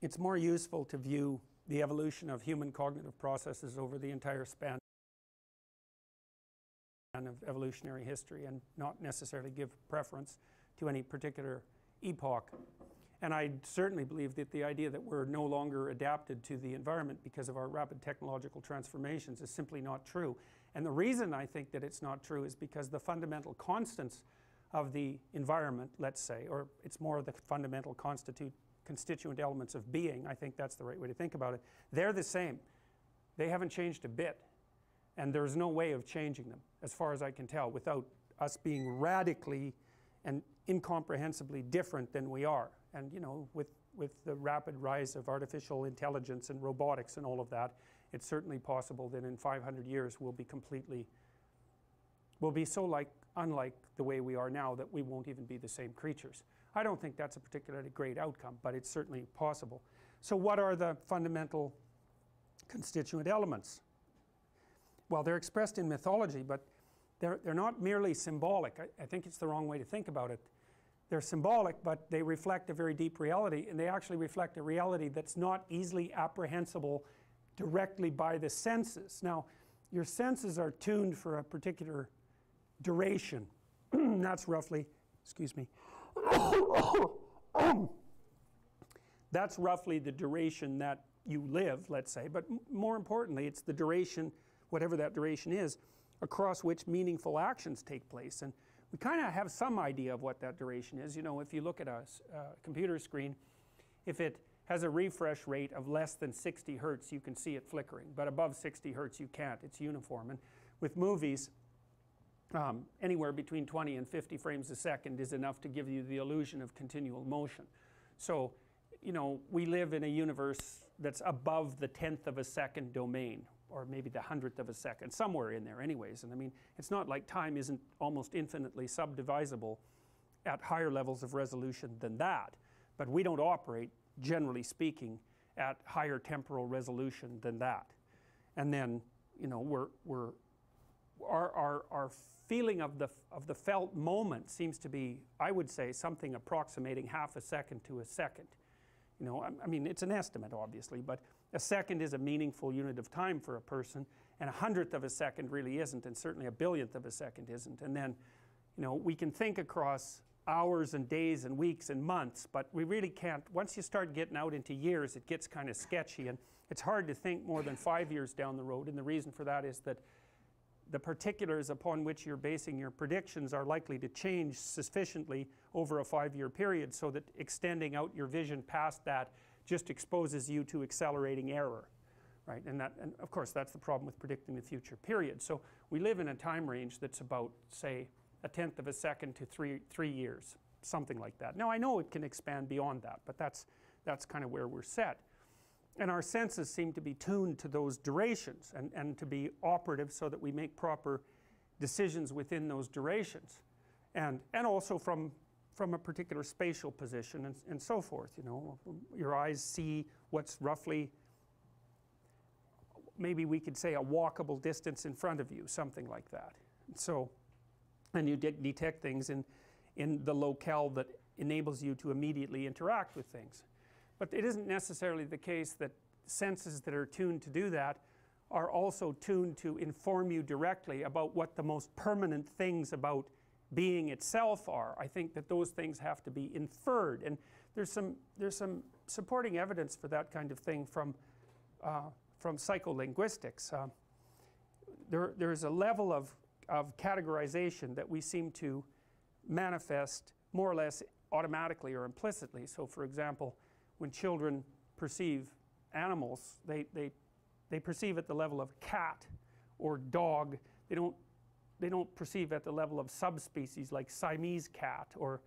it's more useful to view the evolution of human cognitive processes over the entire span of evolutionary history and not necessarily give preference to any particular epoch. And I certainly believe that the idea that we're no longer adapted to the environment because of our rapid technological transformations is simply not true. And the reason I think that it's not true is because the fundamental constants of the environment, let's say, or it's more the fundamental constituent elements of being, I think that's the right way to think about it, they're the same. They haven't changed a bit. And there's no way of changing them, as far as I can tell, without us being radically and incomprehensibly different than we are. And you know, with the rapid rise of artificial intelligence and robotics and all of that, it's certainly possible that in 500 years we'll be so unlike the way we are now that we won't even be the same creatures. I don't think that's a particularly great outcome, but it's certainly possible. So what are the fundamental constituent elements? Well, they're expressed in mythology, but they're not merely symbolic. I think it's the wrong way to think about it. They're symbolic, but they reflect a very deep reality, and they actually reflect a reality that's not easily apprehensible directly by the senses. Now, your senses are tuned for a particular duration. That's roughly, excuse me, that's roughly the duration that you live, let's say, but more importantly, it's the duration, whatever that duration is, across which meaningful actions take place. And we kind of have some idea of what that duration is. You know, if you look at a computer screen, if it has a refresh rate of less than 60 hertz, you can see it flickering, but above 60 hertz you can't. It's uniform. And with movies, anywhere between 20 and 50 frames a second is enough to give you the illusion of continual motion. So, you know, we live in a universe that's above the 10th of a second domain, or maybe the 100th of a second, somewhere in there anyways. And I mean, it's not like time isn't almost infinitely subdivisable at higher levels of resolution than that. But we don't operate, generally speaking, at higher temporal resolution than that. And then, you know, our feeling of the felt moment seems to be, I would say, something approximating half a second to a second. You know, I mean, it's an estimate, obviously, but a second is a meaningful unit of time for a person, and 100th of a second really isn't, and certainly a billionth of a second isn't. And then, you know, we can think across hours and days and weeks and months, but we really can't. Once you start getting out into years, it gets kind of sketchy, and it's hard to think more than 5 years down the road. And the reason for that is that the particulars upon which you're basing your predictions are likely to change sufficiently over a 5-year period, so that extending out your vision past that just exposes you to accelerating error, right? And of course that's the problem with predicting the future period. So we live in a time range that's about, say, 1/10 of a second to three years, something like that. Now I know it can expand beyond that, but that's kind of where we're set. And our senses seem to be tuned to those durations and to be operative so that we make proper decisions within those durations. And also from a particular spatial position and so forth, you know. Your eyes see what's roughly, maybe we could say, a walkable distance in front of you, something like that. So, and you detect things in the locale that enables you to immediately interact with things. But it isn't necessarily the case that senses that are tuned to do that are also tuned to inform you directly about what the most permanent things about being itself are. I think that those things have to be inferred, and there's some supporting evidence for that kind of thing from psycholinguistics. There's a level of categorization that we seem to manifest more or less automatically or implicitly. So for example, when children perceive animals, they perceive at the level of cat or dog. They don't perceive at the level of subspecies like Siamese cat or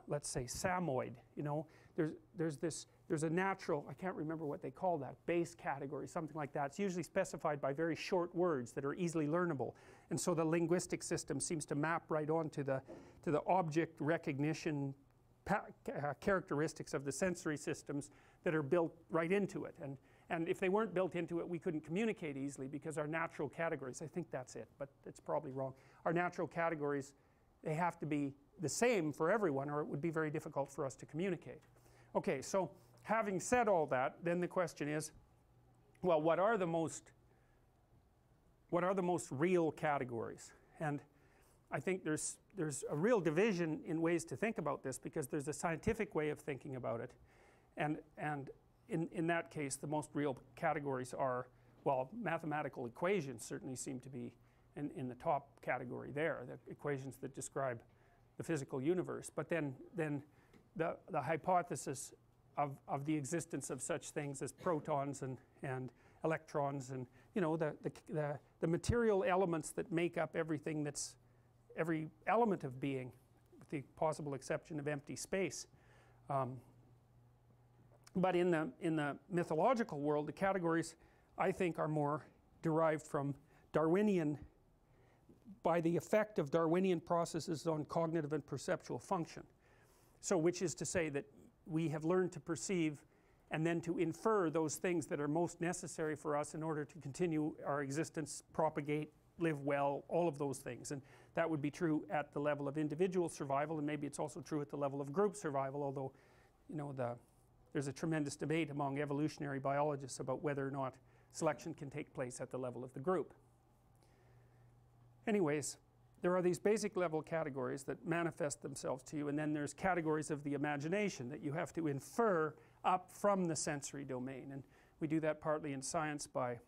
let's say Samoyed. You know, there's a natural, I can't remember what they call that, base category, something like that. It's usually specified by very short words that are easily learnable, and so the linguistic system seems to map right on to the object recognition characteristics of the sensory systems that are built right into it. And if they weren't built into it, we couldn't communicate easily, because our natural categories, I think that's it, but it's probably wrong. Our natural categories, they have to be the same for everyone, or it would be very difficult for us to communicate. Okay, so having said all that, then the question is, well, what are the most real categories? And I think there's a real division in ways to think about this, because there's a scientific way of thinking about it, and in that case the most real categories are, well, mathematical equations certainly seem to be in the top category there, the equations that describe the physical universe. But then the hypothesis of the existence of such things as protons and electrons, and the material elements that make up everything, that's every element of being, with the possible exception of empty space. But in the mythological world, the categories, I think, are more derived from Darwinian, by the effect of Darwinian processes on cognitive and perceptual function. So which is to say that we have learned to perceive and then to infer those things that are most necessary for us in order to continue our existence, propagate, live well, all of those things. And that would be true at the level of individual survival, and maybe it's also true at the level of group survival, although there's a tremendous debate among evolutionary biologists about whether or not selection can take place at the level of the group. Anyways, there are these basic level categories that manifest themselves to you, and then there's categories of the imagination that you have to infer up from the sensory domain. And we do that partly in science by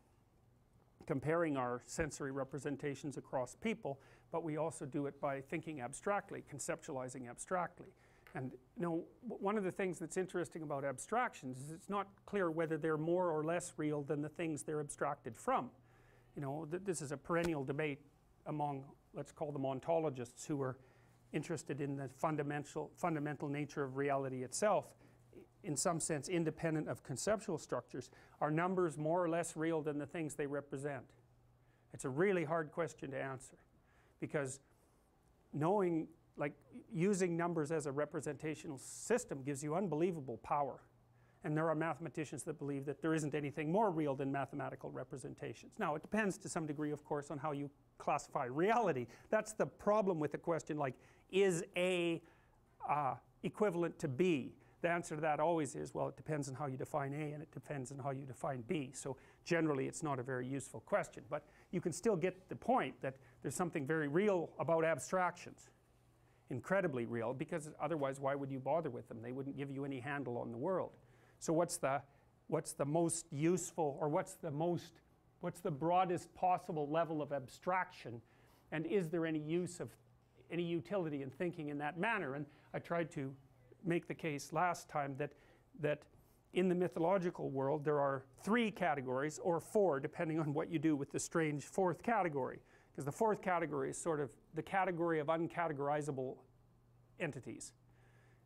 comparing our sensory representations across people, but we also do it by thinking abstractly, conceptualizing abstractly. And one of the things that's interesting about abstractions is it's not clear whether they're more or less real than the things they're abstracted from. This is a perennial debate among, let's call them ontologists, who are interested in the fundamental nature of reality itself, in some sense independent of conceptual structures. Are numbers more or less real than the things they represent? It's a really hard question to answer, because using numbers as a representational system gives you unbelievable power. And there are mathematicians that believe that there isn't anything more real than mathematical representations. Now, it depends to some degree, of course, on how you classify reality. That's the problem with the question like, is A equivalent to B? The answer to that always is, well, it depends on how you define A, and it depends on how you define B. So generally it's not a very useful question, but you can still get the point that there's something very real about abstractions, incredibly real, because otherwise why would you bother with them? They wouldn't give you any handle on the world. So what's the most useful, or what's the broadest possible level of abstraction, and is there any utility in thinking in that manner? And I tried to make the case last time that in the mythological world there are 3 categories, or 4 depending on what you do with the strange 4th category, because the 4th category is sort of the category of uncategorizable entities.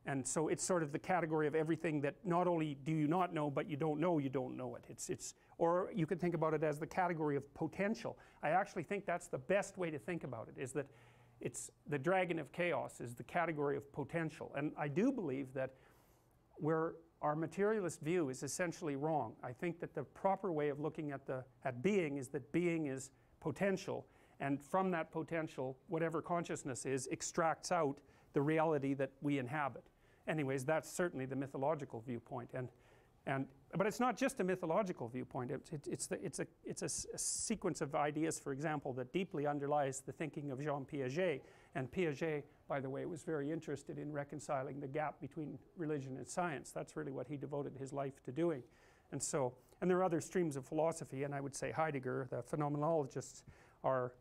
And so it's sort of the category of everything that not only do you not know, but you don't know it. Or you could think about it as the category of potential. I actually think that's the best way to think about it, is that it's the dragon of chaos is the category of potential. And I do believe that where our materialist view is essentially wrong. I think that the proper way of looking at being is that being is potential, and from that potential, whatever consciousness is extracts out the reality that we inhabit. Anyways, that's certainly the mythological viewpoint, but it's not just a mythological viewpoint. It's a sequence of ideas, for example, that deeply underlies the thinking of Jean Piaget. And Piaget, by the way, was very interested in reconciling the gap between religion and science. That's really what he devoted his life to doing. And there are other streams of philosophy, and I would say Heidegger, the phenomenologists, are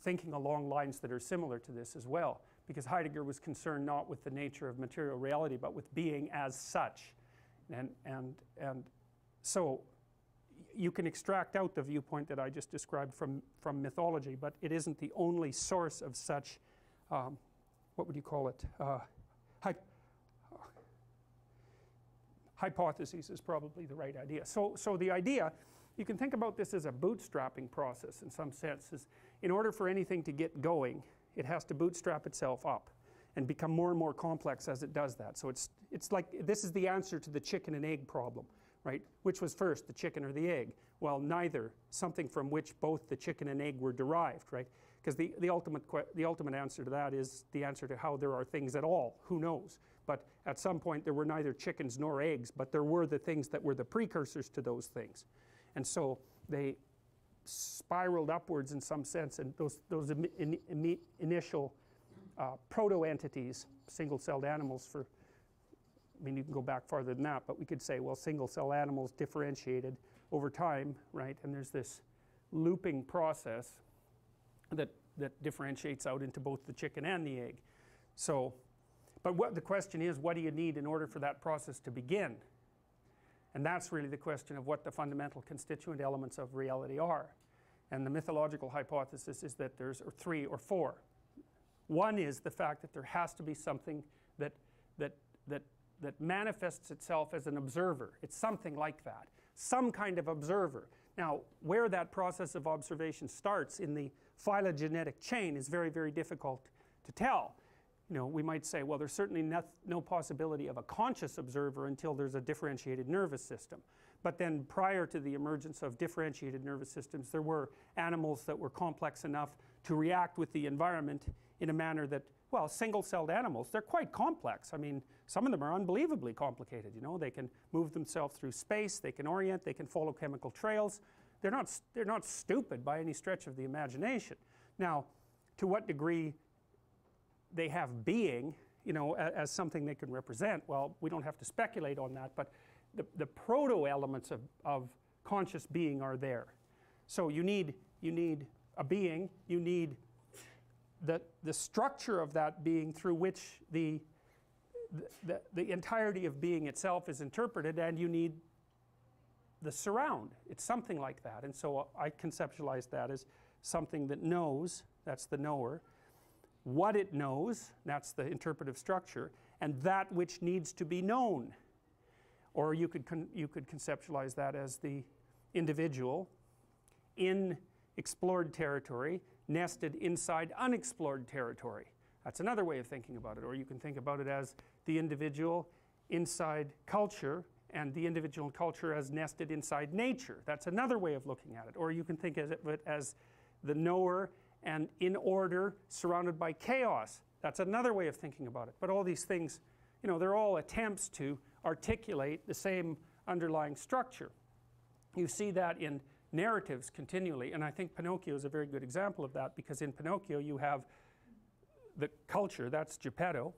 thinking along lines that are similar to this as well, because Heidegger was concerned not with the nature of material reality, but with being as such. And so you can extract out the viewpoint that I just described from mythology, but it isn't the only source of such, what would you call it, hypotheses is probably the right idea. So the idea, you can think about this as a bootstrapping process in some sense. Is in order for anything to get going, it has to bootstrap itself up and become more and more complex as it does that. So it's like, this is the answer to the chicken and egg problem, right? Which was first, the chicken or the egg? Well, neither. Something from which both the chicken and egg were derived, right? because the ultimate answer to that is the answer to how there are things at all. Who knows? But at some point there were neither chickens nor eggs, but there were the things that were the precursors to those things. And so they spiraled upwards in some sense, and those initial proto-entities, single-celled animals for, I mean, you can go back farther than that, but we could say, well, single-cell animals differentiated over time, right? And there's this looping process that differentiates out into both the chicken and the egg. So, but what the question is, what do you need in order for that process to begin? And that's really the question of what the fundamental constituent elements of reality are. And the mythological hypothesis is that there's three or four. One is the fact that there has to be something that manifests itself as an observer. It's something like that, some kind of observer. Now, where that process of observation starts in the phylogenetic chain is very, very difficult to tell. You know, we might say, well, there's certainly no possibility of a conscious observer until there's a differentiated nervous system. But then prior to the emergence of differentiated nervous systems, there were animals that were complex enough to react with the environment in a manner that, well, single-celled animals, they're quite complex. I mean, some of them are unbelievably complicated, you know. They can move themselves through space, they can orient, they can follow chemical trails. They're not stupid by any stretch of the imagination. Now, to what degree they have being, you know, as something they can represent, well, we don't have to speculate on that, but the proto-elements of conscious being are there. So you need a being, you need the structure of that being through which the entirety of being itself is interpreted, and you need the surround. It's something like that. And so I conceptualize that as something that knows, that's the knower, what it knows, that's the interpretive structure, and that which needs to be known. Or you could conceptualize that as the individual in explored territory nested inside unexplored territory. That's another way of thinking about it. Or you can think about it as the individual inside culture and the individual culture as nested inside nature. That's another way of looking at it. Or you can think of it as the knower and in order surrounded by chaos. That's another way of thinking about it. But all these things, you know, they're all attempts to articulate the same underlying structure. You see that in narratives continually, and I think Pinocchio is a very good example of that, because in Pinocchio you have the culture, that's Geppetto,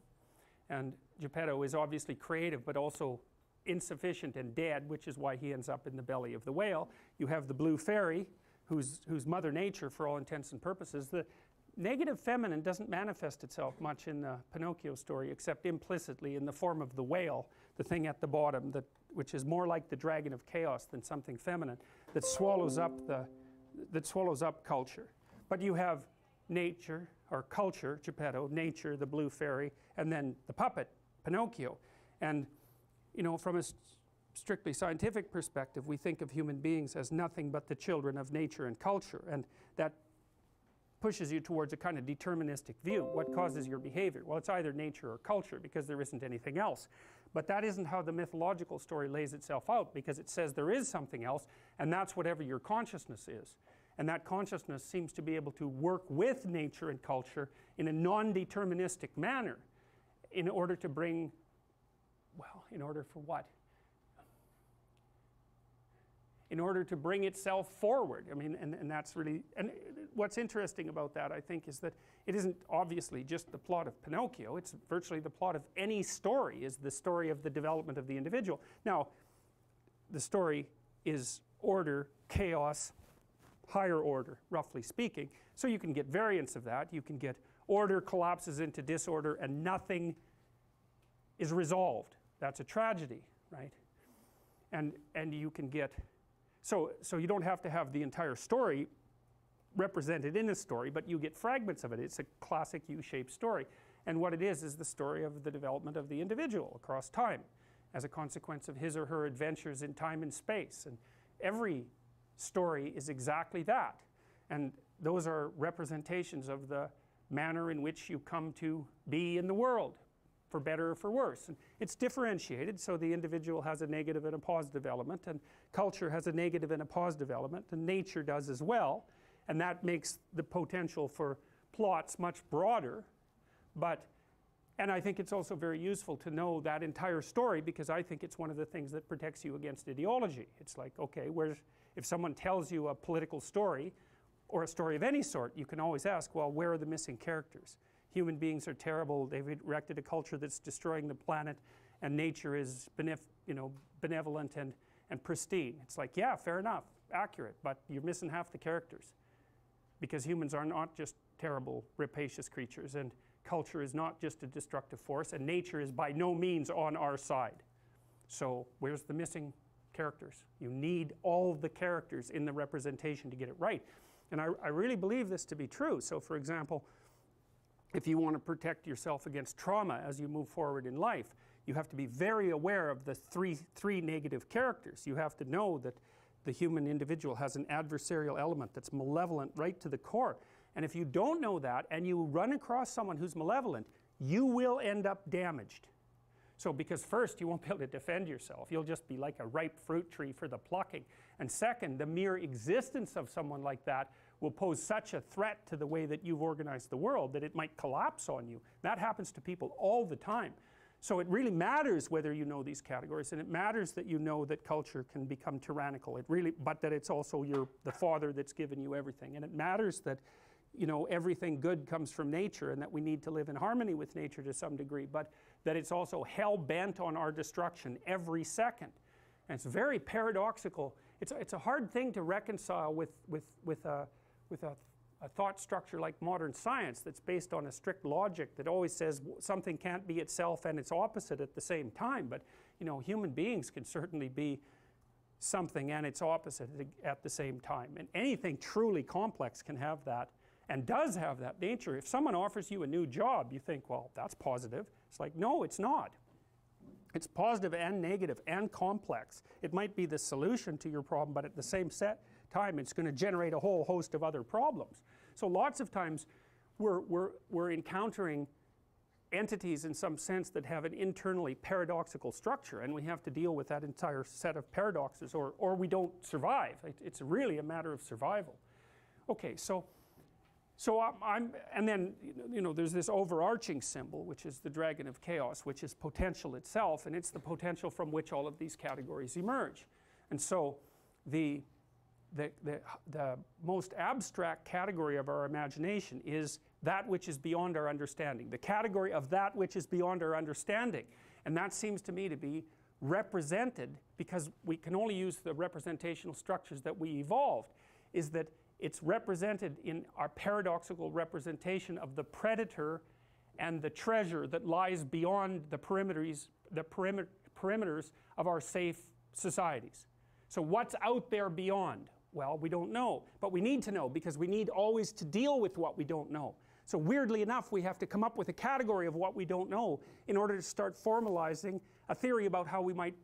and Geppetto is obviously creative but also insufficient and dead, which is why he ends up in the belly of the whale. You have the blue fairy, who's Mother Nature for all intents and purposes. The negative feminine doesn't manifest itself much in the Pinocchio story, except implicitly in the form of the whale, the thing at the bottom, which is more like the dragon of chaos than something feminine, that swallows up culture. But you have nature, or culture, Geppetto, nature, the blue fairy, and then the puppet, Pinocchio. And, you know, from a strictly scientific perspective, we think of human beings as nothing but the children of nature and culture, and that pushes you towards a kind of deterministic view. What causes your behavior? Well, it's either nature or culture, because there isn't anything else. But that isn't how the mythological story lays itself out, because it says there is something else, and that's whatever your consciousness is. And that consciousness seems to be able to work with nature and culture in a non-deterministic manner in order to bring, well, in order for what? In order to bring itself forward. I mean, and that's really, and what's interesting about that, I think, is that it isn't obviously just the plot of Pinocchio. It's virtually the plot of any story, is the story of the development of the individual. Now, the story is order, chaos, higher order, roughly speaking. So you can get variants of that. You can get order collapses into disorder and nothing is resolved. That's a tragedy, right? And you can get, so you don't have to have the entire story represented in a story, but you get fragments of it. It's a classic U-shaped story. And what it is the story of the development of the individual across time as a consequence of his or her adventures in time and space. And every story is exactly that. And those are representations of the manner in which you come to be in the world, for better or for worse. And it's differentiated, so the individual has a negative and a positive element, and culture has a negative and a positive element, and nature does as well. and that makes the potential for plots much broader. And I think it's also very useful to know that entire story, because I think it's one of the things that protects you against ideology. It's like, okay, if someone tells you a political story or a story of any sort, you can always ask, well, where are the missing characters? Human beings are terrible, they've erected a culture that's destroying the planet, and nature is benevolent and pristine. It's like, yeah, fair enough, accurate, but you're missing half the characters, because humans are not just terrible, rapacious creatures, and culture is not just a destructive force, and nature is by no means on our side. So where's the missing characters? You need all the characters in the representation to get it right. And I really believe this to be true. So for example, if you want to protect yourself against trauma as you move forward in life, you have to be very aware of the three negative characters. You have to know that the human individual has an adversarial element that's malevolent right to the core. And if you don't know that, and you run across someone who's malevolent, you will end up damaged. So because first, you won't be able to defend yourself. You'll just be like a ripe fruit tree for the plucking. And second, the mere existence of someone like that will pose such a threat to the way that you've organized the world that it might collapse on you. That happens to people all the time. So it really matters whether you know these categories, and it matters that you know that culture can become tyrannical. But that it's also the father that's given you everything. And it matters that everything good comes from nature, and that we need to live in harmony with nature to some degree, but that it's also hell-bent on our destruction every second. And it's very paradoxical. It's a hard thing to reconcile with a thought structure like modern science that's based on a strict logic that always says something can't be itself and its opposite at the same time. But human beings can certainly be something and its opposite at the same time. And anything truly complex can have that, and does have that nature. If someone offers you a new job, you think, well, that's positive. It's like, no, it's not. It's positive and negative and complex. It might be the solution to your problem, but at the same time, it's going to generate a whole host of other problems. So lots of times, we're encountering entities in some sense that have an internally paradoxical structure, and we have to deal with that entire set of paradoxes, or we don't survive. It's really a matter of survival. Okay, so and then there's this overarching symbol, which is the dragon of chaos, which is potential itself, and it's the potential from which all of these categories emerge. And so the most abstract category of our imagination is that which is beyond our understanding, the category of that which is beyond our understanding. And that seems to me to be represented, because we can only use the representational structures that we evolved, is that it's represented in our paradoxical representation of the predator and the treasure that lies beyond the perimeters of our safe societies. So what's out there beyond? Well, we don't know, but we need to know, because we need always to deal with what we don't know. So weirdly enough, we have to come up with a category of what we don't know in order to start formalizing a theory about how we might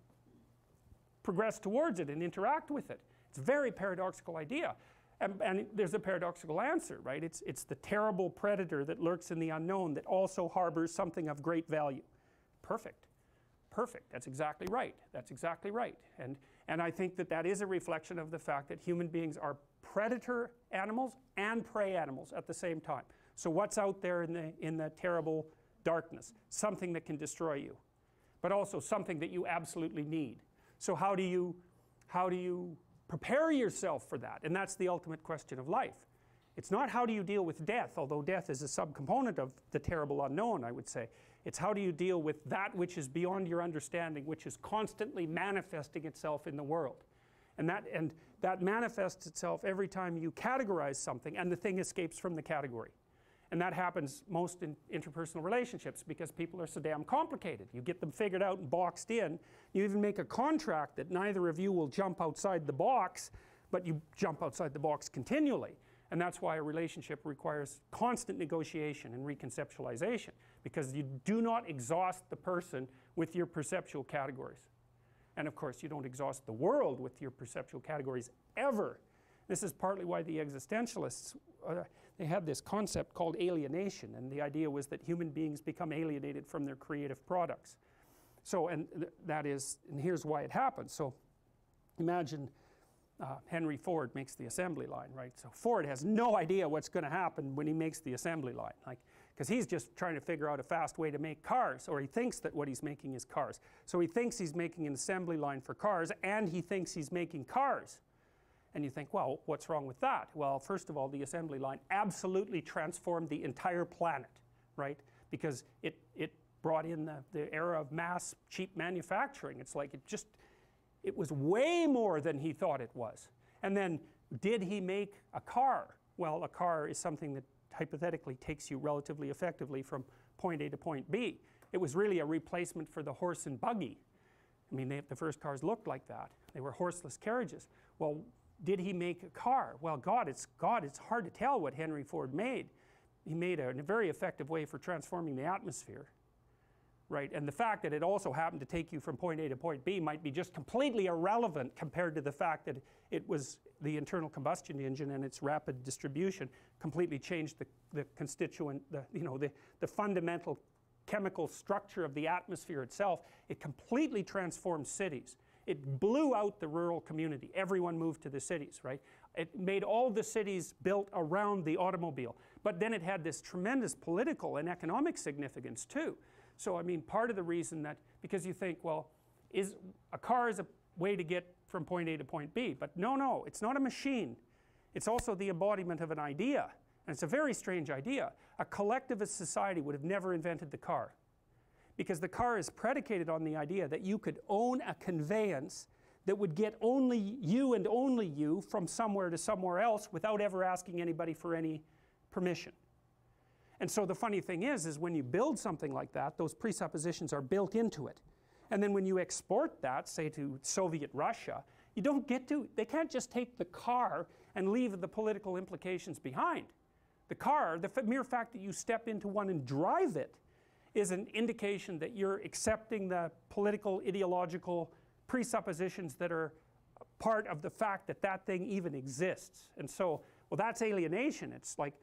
progress towards it and interact with it. It's a very paradoxical idea. And there's a paradoxical answer, right? It's the terrible predator that lurks in the unknown that also harbors something of great value. Perfect. Perfect. That's exactly right. That's exactly right. And I think that is a reflection of the fact that human beings are predator animals and prey animals at the same time. So what's out there in the terrible darkness? Something that can destroy you, but also something that you absolutely need. So how do you prepare yourself for that? And that's the ultimate question of life. It's not how do you deal with death, although death is a subcomponent of the terrible unknown, I would say. It's how do you deal with that which is beyond your understanding, which is constantly manifesting itself in the world. And that manifests itself every time you categorize something and the thing escapes from the category. And that happens most in interpersonal relationships, because people are so damn complicated. You get them figured out and boxed in. You even make a contract that neither of you will jump outside the box, but you jump outside the box continually. And that's why a relationship requires constant negotiation and reconceptualization, because you do not exhaust the person with your perceptual categories. And of course, you don't exhaust the world with your perceptual categories ever. This is partly why the existentialists, they had this concept called alienation, and the idea was that human beings become alienated from their creative products. So, and here's why it happens. So imagine Henry Ford makes the assembly line, right? So Ford has no idea what's going to happen when he makes the assembly line, like, because he's just trying to figure out a fast way to make cars, or he thinks that what he's making is cars. So he thinks he's making an assembly line for cars, and he thinks he's making cars. And you think, well, what's wrong with that? Well, first of all, the assembly line absolutely transformed the entire planet, right? Because it brought in the era of mass, cheap manufacturing. It's like it was way more than he thought it was. And then, did he make a car? Well, a car is something that hypothetically takes you relatively effectively from point A to point B. It was really a replacement for the horse and buggy. I mean, the first cars looked like that. They were horseless carriages. Well, did he make a car? Well, it's hard to tell what Henry Ford made. He made a very effective way for transforming the atmosphere, right? And the fact that it also happened to take you from point A to point B might be just completely irrelevant compared to the fact that it was the internal combustion engine and its rapid distribution completely changed the constituent, the fundamental chemical structure of the atmosphere itself. It completely transformed cities. It blew out the rural community. Everyone moved to the cities, right? It made all the cities built around the automobile. But then it had this tremendous political and economic significance too. So I mean, part of the reason that, because you think, well, a car is a way to get from point A to point B, but no, it's not a machine. It's also the embodiment of an idea, and it's a very strange idea. A collectivist society would have never invented the car, because the car is predicated on the idea that you could own a conveyance that would get only you from somewhere to somewhere else without ever asking anybody for any permission. And so the funny thing is when you build something like that, those presuppositions are built into it. And then when you export that, say to Soviet Russia, they can't just take the car and leave the political implications behind. The car, the mere fact that you step into one and drive it, is an indication that you're accepting the political, ideological presuppositions that are part of the fact that that thing even exists. And so, well, that's alienation. It's like,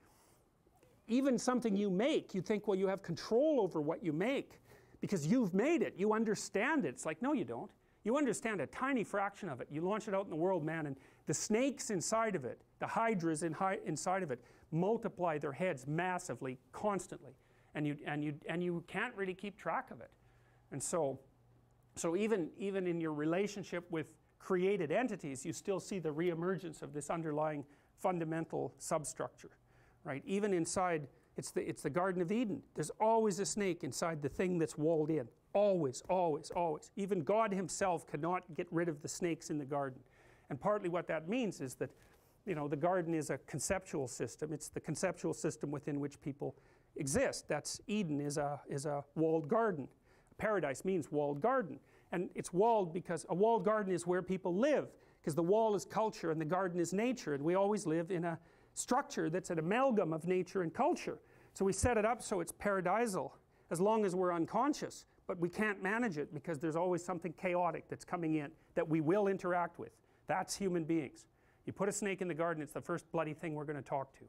even something you make, you think, well, you have control over what you make because you've made it, you understand it. It's like, no, you don't. You understand a tiny fraction of it. You launch it out in the world, man, and the snakes inside of it, the hydras inside of it, multiply their heads massively, constantly. And you can't really keep track of it. And so even in your relationship with created entities, you still see the reemergence of this underlying fundamental substructure, right? Even inside, it's the Garden of Eden. There's always a snake inside the thing that's walled in. Always, always, always. Even God himself cannot get rid of the snakes in the garden. And partly what that means is that, the garden is a conceptual system. It's the conceptual system within which people exist. That's Eden is a walled garden. Paradise means walled garden. And it's walled because a walled garden is where people live, because the wall is culture and the garden is nature, and we always live in a structure that's an amalgam of nature and culture. So we set it up so it's paradisal as long as we're unconscious, but we can't manage it because there's always something chaotic that's coming in that we will interact with. That's human beings. You put a snake in the garden, it's the first bloody thing we're going to talk to.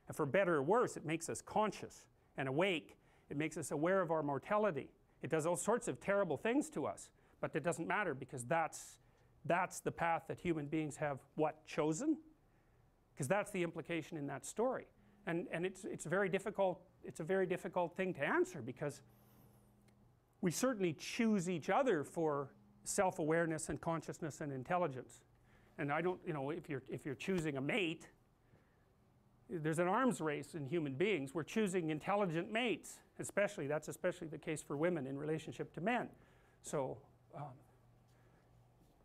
And for better or worse, it makes us conscious and awake. It makes us aware of our mortality. It does all sorts of terrible things to us, but it doesn't matter because that's the path that human beings have, chosen? Because that's the implication in that story. And it's a very difficult thing to answer, because we certainly choose each other for self-awareness and consciousness and intelligence. And I don't, if you're choosing a mate, there's an arms race in human beings. We're choosing intelligent mates, that's especially the case for women in relationship to men. So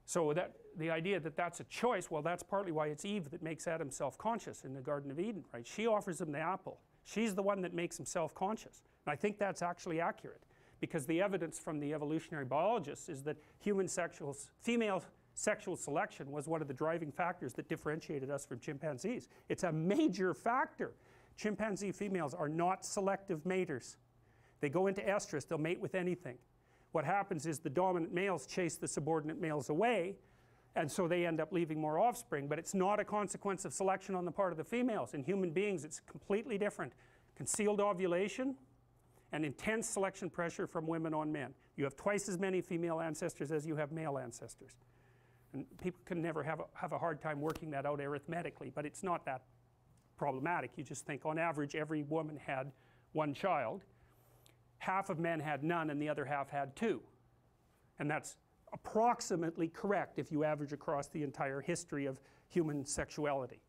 that the idea that that's a choice, well, that's partly why it's Eve that makes Adam self-conscious in the Garden of Eden, right? She offers him the apple. She's the one that makes him self-conscious. And I think that's actually accurate, because the evidence from the evolutionary biologists is that female sexual selection was one of the driving factors that differentiated us from chimpanzees. It's a major factor. Chimpanzee females are not selective maters. They go into estrus, they'll mate with anything. What happens is the dominant males chase the subordinate males away, and so they end up leaving more offspring, but it's not a consequence of selection on the part of the females. In human beings, it's completely different. Concealed ovulation and intense selection pressure from women on men. You have twice as many female ancestors as you have male ancestors. And people can never have a hard time working that out arithmetically, but it's not that problematic. You just think on average every woman had one child, half of men had none and the other half had two, and that's approximately correct if you average across the entire history of human sexuality.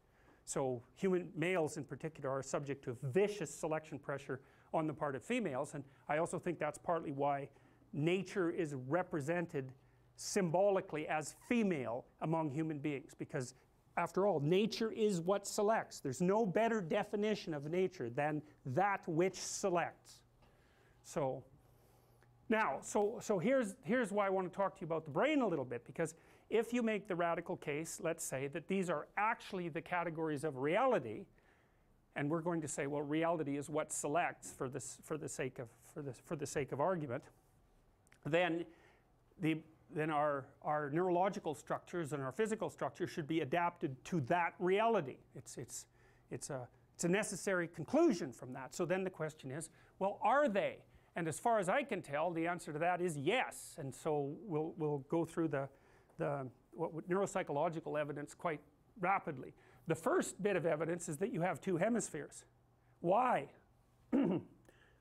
So human males in particular are subject to vicious selection pressure on the part of females, and I also think that's partly why nature is represented symbolically as female among human beings, because after all, nature is what selects. There's no better definition of nature than that which selects. So now, so here's why I want to talk to you about the brain a little bit, because if you make the radical case, let's say, that these are actually the categories of reality, and we're going to say, well, reality is what selects for the sake of argument, then our neurological structures and our physical structures should be adapted to that reality. It's a necessary conclusion from that. So then the question is, well, are they? And as far as I can tell, the answer to that is yes. And so we'll go through the neuropsychological evidence quite rapidly. The first bit of evidence is that you have two hemispheres. Why?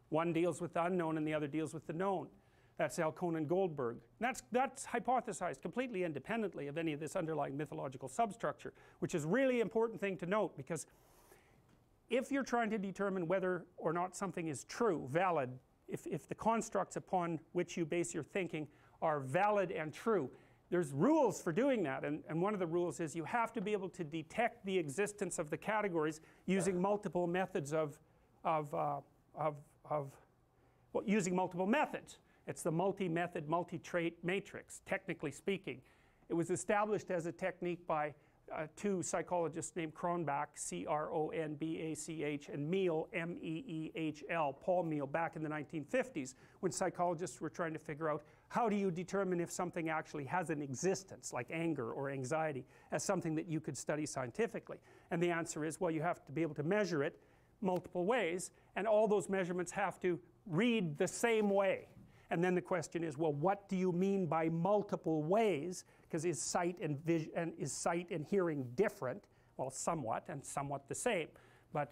One deals with the unknown and the other deals with the known. That's Alcone and Goldberg. That's hypothesized completely independently of any of this underlying mythological substructure, which is a really important thing to note, because if you're trying to determine whether or not something is true, valid, if the constructs upon which you base your thinking are valid and true, there's rules for doing that, and one of the rules is you have to be able to detect the existence of the categories using multiple methods using multiple methods. It's the multi-method, multi-trait matrix, technically speaking. It was established as a technique by two psychologists named Cronbach, C-R-O-N-B-A-C-H, and Meehl, M-E-E-H-L, Paul Meehl, back in the 1950s, when psychologists were trying to figure out how do you determine if something actually has an existence, like anger or anxiety, as something that you could study scientifically. And the answer is, well, you have to be able to measure it multiple ways, and all those measurements have to read the same way. And then the question is, well, what do you mean by multiple ways? Because is sight and hearing different? Well, somewhat, and somewhat the same. But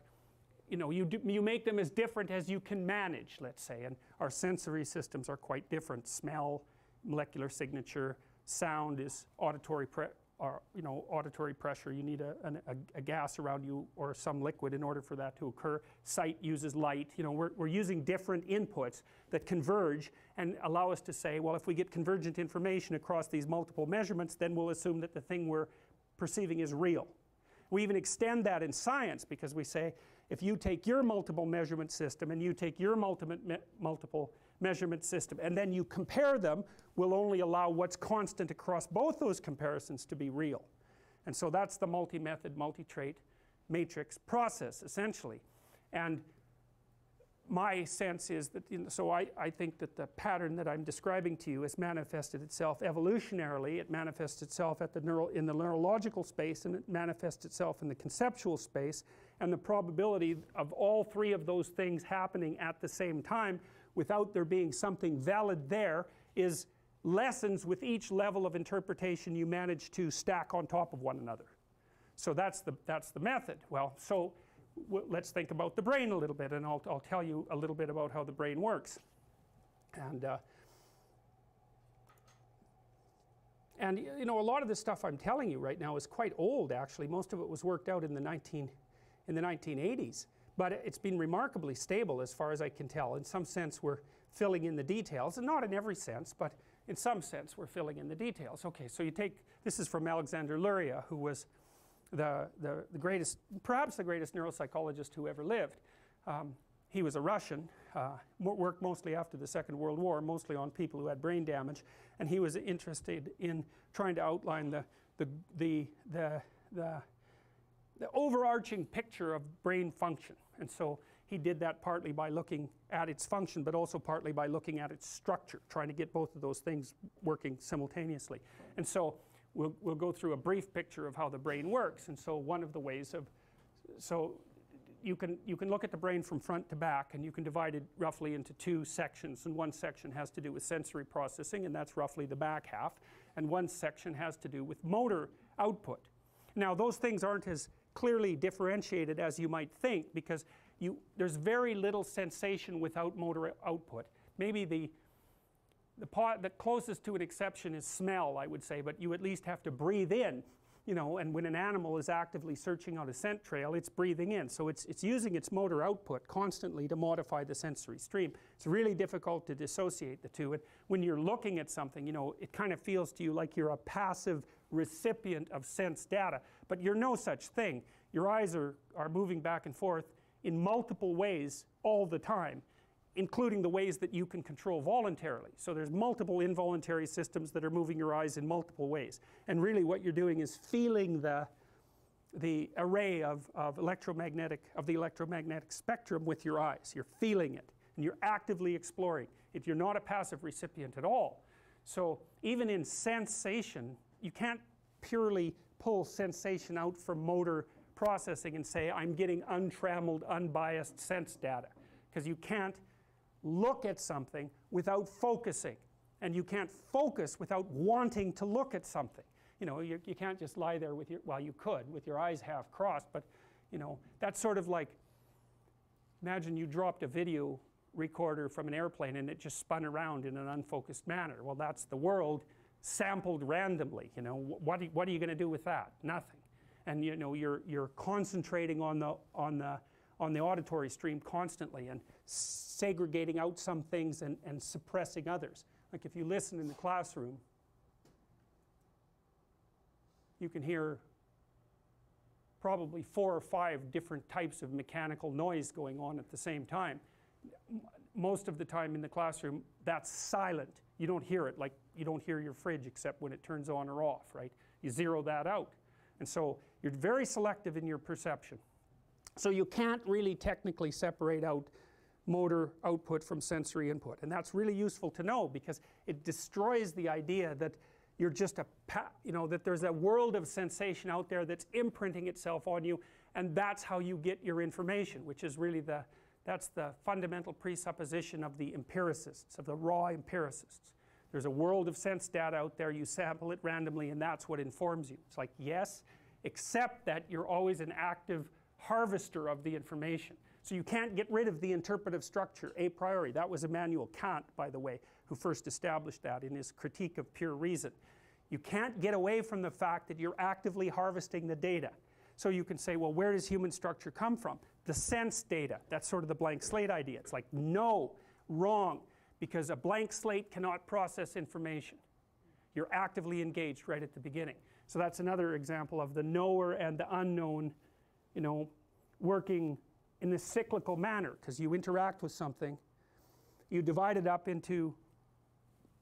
you make them as different as you can manage, let's say. And our sensory systems are quite different. Smell, molecular signature, sound is auditory pressure. You need a gas around you or some liquid in order for that to occur. Sight uses light. We're using different inputs that converge and allow us to say, well, if we get convergent information across these multiple measurements, then we'll assume that the thing we're perceiving is real. We even extend that in science, because we say, if you take your multiple measurement system and you take your multiple measurement system and then you compare them, we'll only allow what's constant across both those comparisons to be real. And so that's the multi-method, multi-trait matrix process, essentially. And my sense is that, so I think that the pattern that I'm describing to you has manifested itself evolutionarily. It manifests itself in the neurological space, and it manifests itself in the conceptual space. And the probability of all three of those things happening at the same time without there being something valid there is lessens with each level of interpretation you manage to stack on top of one another. So that's the method. Well, so let's think about the brain a little bit, and I'll tell you a little bit about how the brain works. And a lot of the stuff I'm telling you right now is quite old, actually. Most of it was worked out in the 1980s, but it's been remarkably stable as far as I can tell. In some sense, we're filling in the details, and not in every sense, but in some sense we're filling in the details. Okay, so this is from Alexander Luria, who was the greatest, perhaps the greatest neuropsychologist who ever lived. He was a Russian, worked mostly after the Second World War, mostly on people who had brain damage, and he was interested in trying to outline the overarching picture of brain function. And so he did that partly by looking at its function, but also partly by looking at its structure, trying to get both of those things working simultaneously. And so we'll go through a brief picture of how the brain works. And so one of the ways of, so you can look at the brain from front to back, and you can divide it roughly into two sections, and one section has to do with sensory processing, and that's roughly the back half, and one section has to do with motor output. Now those things aren't as clearly differentiated as you might think, because there's very little sensation without motor output. Maybe the closest to an exception is smell, I would say, but you at least have to breathe in, you know, and when an animal is actively searching out a scent trail, it's breathing in, so it's using its motor output constantly to modify the sensory stream. It's really difficult to dissociate the two, and when you're looking at something, you know, it kind of feels to you like you're a passive recipient of sense data, but you're no such thing. Your eyes are moving back and forth in multiple ways all the time, including the ways that you can control voluntarily. So there's multiple involuntary systems that are moving your eyes in multiple ways, and really what you're doing is feeling the array of the electromagnetic spectrum with your eyes. You're feeling it, and you're actively exploring it. You're not a passive recipient at all. So even in sensation, you can't purely pull sensation out from motor processing and say I'm getting untrammeled, unbiased sense data, because you can't look at something without focusing, and you can't focus without wanting to look at something. You know, you can't just lie there with your, well, you could with your eyes half crossed, but you know, that's sort of like, imagine you dropped a video recorder from an airplane and it just spun around in an unfocused manner. Well, that's the world sampled randomly. You know, what are you going to do with that? Nothing. And you know, you're concentrating on the auditory stream constantly and segregating out some things and suppressing others. Like if you listen in the classroom, you can hear probably 4 or 5 different types of mechanical noise going on at the same time. Most of the time in the classroom, that's silent. You don't hear it, like you don't hear your fridge except when it turns on or off, right? You zero that out. And so you're very selective in your perception. So you can't really technically separate out motor output from sensory input. And that's really useful to know, because it destroys the idea that you're just you know, that there's a world of sensation out there that's imprinting itself on you, and that's how you get your information, which is really that's the fundamental presupposition of the empiricists, of the raw empiricists. There's a world of sense data out there, you sample it randomly, and that's what informs you. It's like, yes, except that you're always an active harvester of the information. So you can't get rid of the interpretive structure a priori. That was Immanuel Kant, by the way, who first established that in his Critique of Pure Reason. You can't get away from the fact that you're actively harvesting the data. So you can say, well, where does human structure come from? The sense data. That's sort of the blank slate idea. It's like, no, wrong, because a blank slate cannot process information. You're actively engaged right at the beginning. So that's another example of the knower and the unknown, you know, working in this cyclical manner, because you interact with something, you divide it up into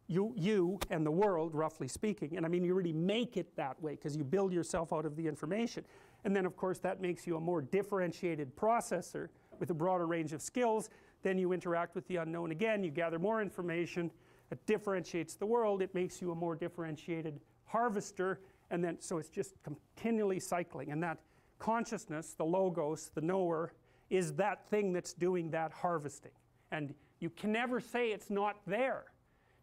you and the world, roughly speaking, and I mean you really make it that way because you build yourself out of the information, and then of course that makes you a more differentiated processor with a broader range of skills. Then you interact with the unknown again, you gather more information, it differentiates the world, it makes you a more differentiated harvester, and then so it's just continually cycling. And that consciousness, the logos, the knower, is that thing that's doing that harvesting, and you can never say it's not there.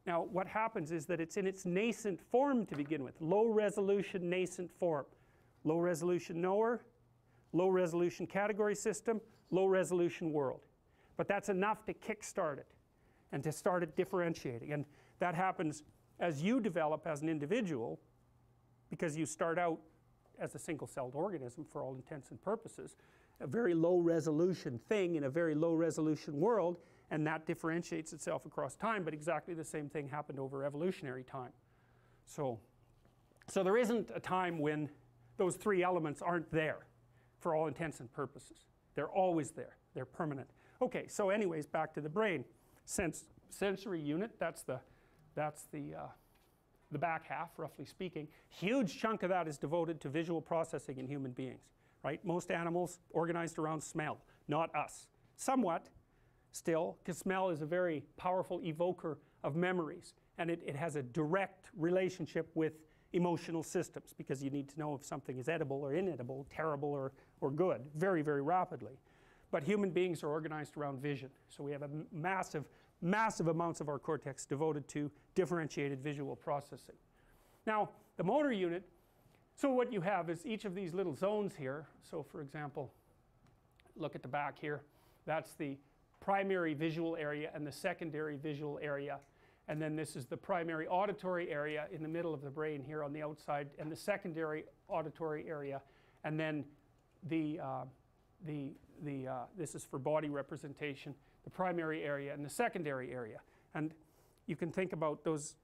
Now what happens is that it's in its nascent form to begin with, low resolution nascent form. Low resolution knower, low resolution category system, low resolution world. But that's enough to kickstart it and to start it differentiating, and that happens as you develop as an individual, because you start out as a single-celled organism for all intents and purposes, a very low resolution thing in a very low resolution world, and that differentiates itself across time, but exactly the same thing happened over evolutionary time. So there isn't a time when those 3 elements aren't there for all intents and purposes. They're always there. They're permanent. Okay, so anyways, back to the brain. Sensory unit, that's the back half, roughly speaking. Huge chunk of that is devoted to visual processing in human beings, right? Most animals organized around smell, not us. Somewhat still, because smell is a very powerful evoker of memories, and it has a direct relationship with emotional systems, because you need to know if something is edible or inedible, terrible or good, very, very rapidly. but human beings are organized around vision. So we have a massive amounts of our cortex devoted to differentiated visual processing. Now the motor unit, so what you have is each of these little zones here. So for example, look at the back here, that's the primary visual area and the secondary visual area, and then this is the primary auditory area in the middle of the brain here on the outside, and the secondary auditory area, and then this is for body representation, the primary area and the secondary area. And you can think about those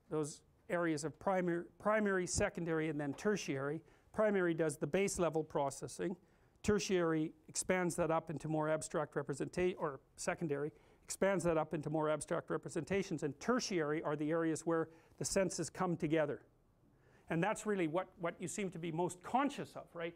areas of primary, secondary, and then tertiary. Primary does the base level processing. Tertiary expands that up into more abstract representation, or secondary expands that up into more abstract representations, and tertiary are the areas where the senses come together. And that's really what you seem to be most conscious of, right?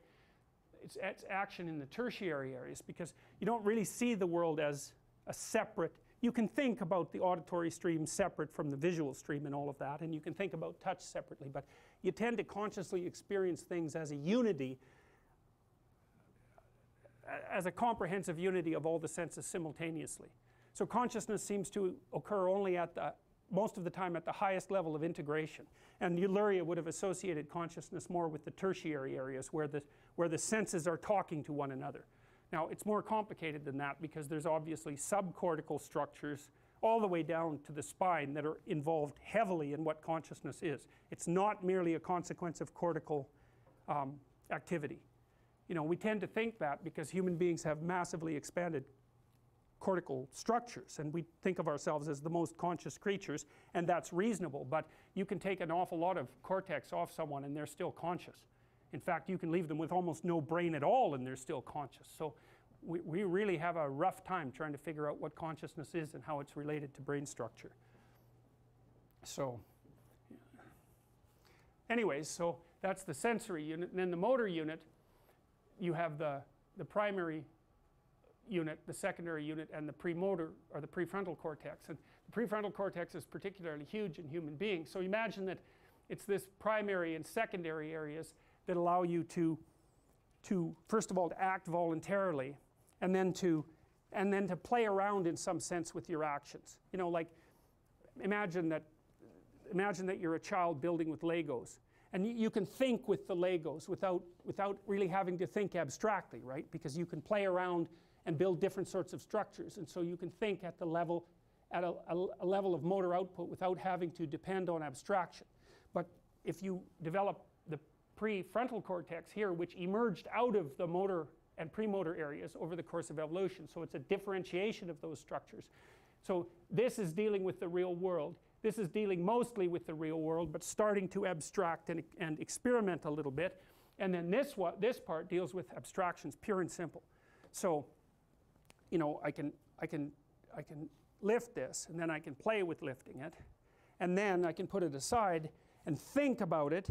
It's action in the tertiary areas, because you don't really see the world as a separate, you can think about the auditory stream separate from the visual stream and all of that, and you can think about touch separately, but you tend to consciously experience things as a unity, as a comprehensive unity of all the senses simultaneously. So consciousness seems to occur only at the, most of the time at the highest level of integration. And Luria would have associated consciousness more with the tertiary areas where the senses are talking to one another. Now it's more complicated than that, because there's obviously subcortical structures all the way down to the spine that are involved heavily in what consciousness is. It's not merely a consequence of cortical activity. You know, we tend to think that because human beings have massively expanded cortical structures, and we think of ourselves as the most conscious creatures, and that's reasonable, but you can take an awful lot of cortex off someone and they're still conscious. In fact, you can leave them with almost no brain at all and they're still conscious. So we really have a rough time trying to figure out what consciousness is and how it's related to brain structure. So anyways, so that's the sensory unit. And then the motor unit, you have the primary unit, the secondary unit, and the premotor, or the prefrontal cortex. And the prefrontal cortex is particularly huge in human beings. So imagine that it's this primary and secondary areas that allow you to first of all to act voluntarily, and then to play around in some sense with your actions. You know, like imagine that you're a child building with Legos, and you can think with the Legos without really having to think abstractly, right? Because you can play around and build different sorts of structures, and so you can think at the level, at a level of motor output without having to depend on abstraction. But if you develop the prefrontal cortex here, which emerged out of the motor and premotor areas over the course of evolution, so it's a differentiation of those structures. So this is dealing with the real world. This is dealing mostly with the real world, but starting to abstract and experiment a little bit. And then this part deals with abstractions, pure and simple. So, you know, I can lift this, and then I can play with lifting it, and then I can put it aside and think about it